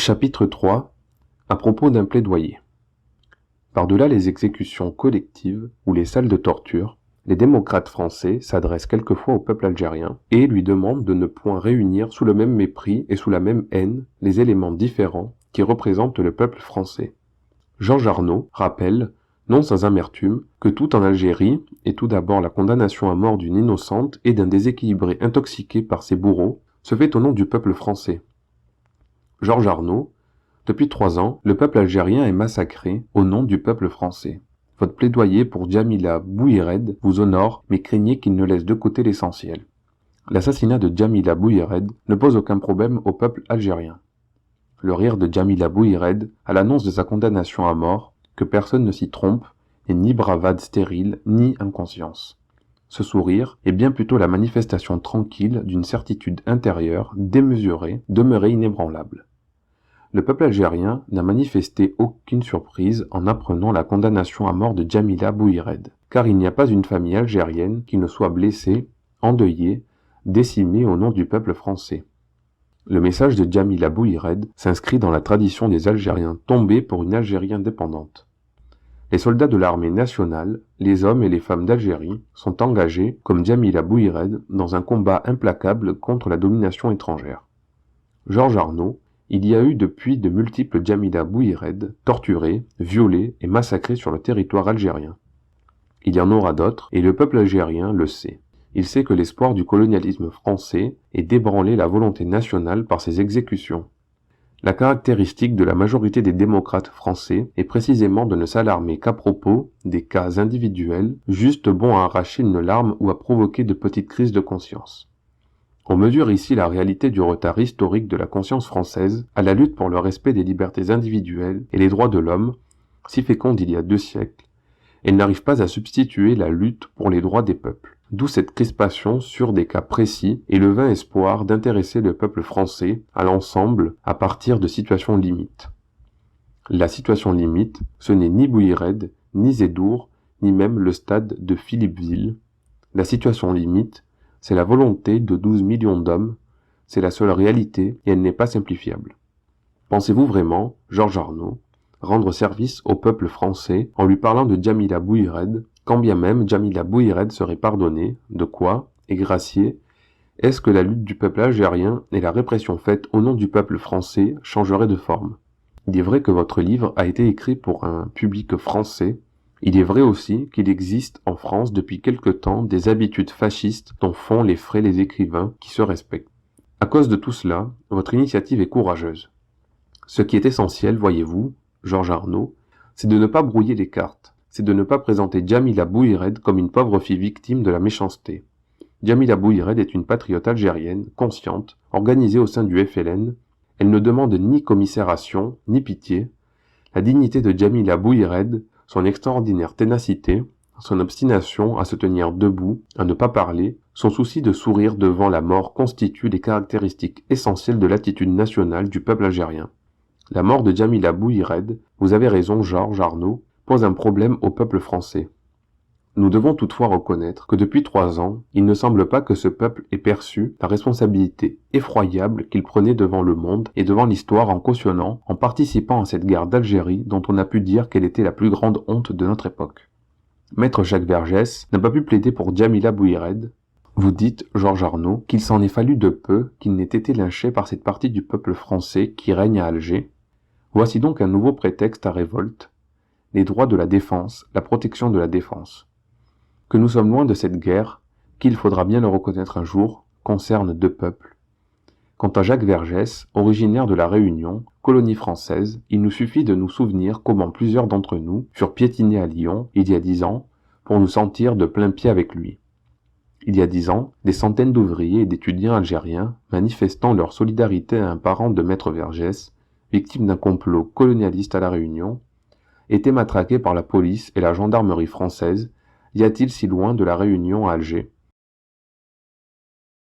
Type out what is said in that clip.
Chapitre 3. À propos d'un plaidoyer. Par-delà les exécutions collectives ou les salles de torture, les démocrates français s'adressent quelquefois au peuple algérien et lui demandent de ne point réunir sous le même mépris et sous la même haine les éléments différents qui représentent le peuple français. Georges Arnaud rappelle, non sans amertume, que tout en Algérie, et tout d'abord la condamnation à mort d'une innocente et d'un déséquilibré intoxiqué par ses bourreaux, se fait au nom du peuple français. Georges Arnaud, depuis 3 ans, le peuple algérien est massacré au nom du peuple français. Votre plaidoyer pour Djamila Bouhired vous honore, mais craignez qu'il ne laisse de côté l'essentiel. L'assassinat de Djamila Bouhired ne pose aucun problème au peuple algérien. Le rire de Djamila Bouhired à l'annonce de sa condamnation à mort, que personne ne s'y trompe, n'est ni bravade stérile, ni inconscience. Ce sourire est bien plutôt la manifestation tranquille d'une certitude intérieure, démesurée, demeurée inébranlable. Le peuple algérien n'a manifesté aucune surprise en apprenant la condamnation à mort de Djamila Bouhired, car il n'y a pas une famille algérienne qui ne soit blessée, endeuillée, décimée au nom du peuple français. Le message de Djamila Bouhired s'inscrit dans la tradition des Algériens tombés pour une Algérie indépendante. Les soldats de l'armée nationale, les hommes et les femmes d'Algérie, sont engagés, comme Djamila Bouhired, dans un combat implacable contre la domination étrangère. Georges Arnaud, il y a eu depuis de multiples Djamila Bouhired, torturés, violés et massacrés sur le territoire algérien. Il y en aura d'autres, et le peuple algérien le sait. Il sait que l'espoir du colonialisme français est d'ébranler la volonté nationale par ses exécutions. La caractéristique de la majorité des démocrates français est précisément de ne s'alarmer qu'à propos des cas individuels, juste bons à arracher une larme ou à provoquer de petites crises de conscience. On mesure ici la réalité du retard historique de la conscience française à la lutte pour le respect des libertés individuelles et les droits de l'homme, si féconde il y a 2 siècles, et n'arrive pas à substituer la lutte pour les droits des peuples. D'où cette crispation sur des cas précis et le vain espoir d'intéresser le peuple français à l'ensemble à partir de situations limites. La situation limite, ce n'est ni Bouhired, ni Zédour, ni même le stade de Philippeville. La situation limite, c'est la volonté de 12 millions d'hommes, c'est la seule réalité et elle n'est pas simplifiable. Pensez-vous vraiment, Georges Arnaud, rendre service au peuple français en lui parlant de Djamila Bouhired, quand bien même Djamila Bouhired serait pardonnée, de quoi, et graciée, est-ce que la lutte du peuple algérien et la répression faite au nom du peuple français changeraient de forme? Il est vrai que votre livre a été écrit pour un public français. Il est vrai aussi qu'il existe en France depuis quelque temps des habitudes fascistes dont font les frais les écrivains qui se respectent. À cause de tout cela, votre initiative est courageuse. Ce qui est essentiel, voyez-vous, Georges Arnaud, c'est de ne pas brouiller les cartes, c'est de ne pas présenter Djamila Bouhired comme une pauvre fille victime de la méchanceté. Djamila Bouhired est une patriote algérienne, consciente, organisée au sein du FLN. Elle ne demande ni commisération, ni pitié. La dignité de Djamila Bouhired, son extraordinaire ténacité, son obstination à se tenir debout, à ne pas parler, son souci de sourire devant la mort constituent les caractéristiques essentielles de l'attitude nationale du peuple algérien. La mort de Djamila Bouhired, vous avez raison Georges Arnaud, pose un problème au peuple français. Nous devons toutefois reconnaître que depuis 3 ans, il ne semble pas que ce peuple ait perçu la responsabilité effroyable qu'il prenait devant le monde et devant l'histoire en cautionnant, en participant à cette guerre d'Algérie dont on a pu dire qu'elle était la plus grande honte de notre époque. Maître Jacques Vergès n'a pas pu plaider pour Djamila Bouhired. Vous dites, Georges Arnaud, qu'il s'en est fallu de peu qu'il n'ait été lynché par cette partie du peuple français qui règne à Alger. Voici donc un nouveau prétexte à révolte, les droits de la défense, la protection de la défense. Que nous sommes loin de cette guerre, qu'il faudra bien le reconnaître un jour, concerne 2 peuples. Quant à Jacques Vergès, originaire de la Réunion, colonie française, il nous suffit de nous souvenir comment plusieurs d'entre nous furent piétinés à Lyon, il y a 10 ans, pour nous sentir de plein pied avec lui. Il y a 10 ans, des centaines d'ouvriers et d'étudiants algériens, manifestant leur solidarité à un parent de Maître Vergès, victime d'un complot colonialiste à la Réunion, étaient matraqués par la police et la gendarmerie française. Y a-t-il si loin de la Réunion à Alger?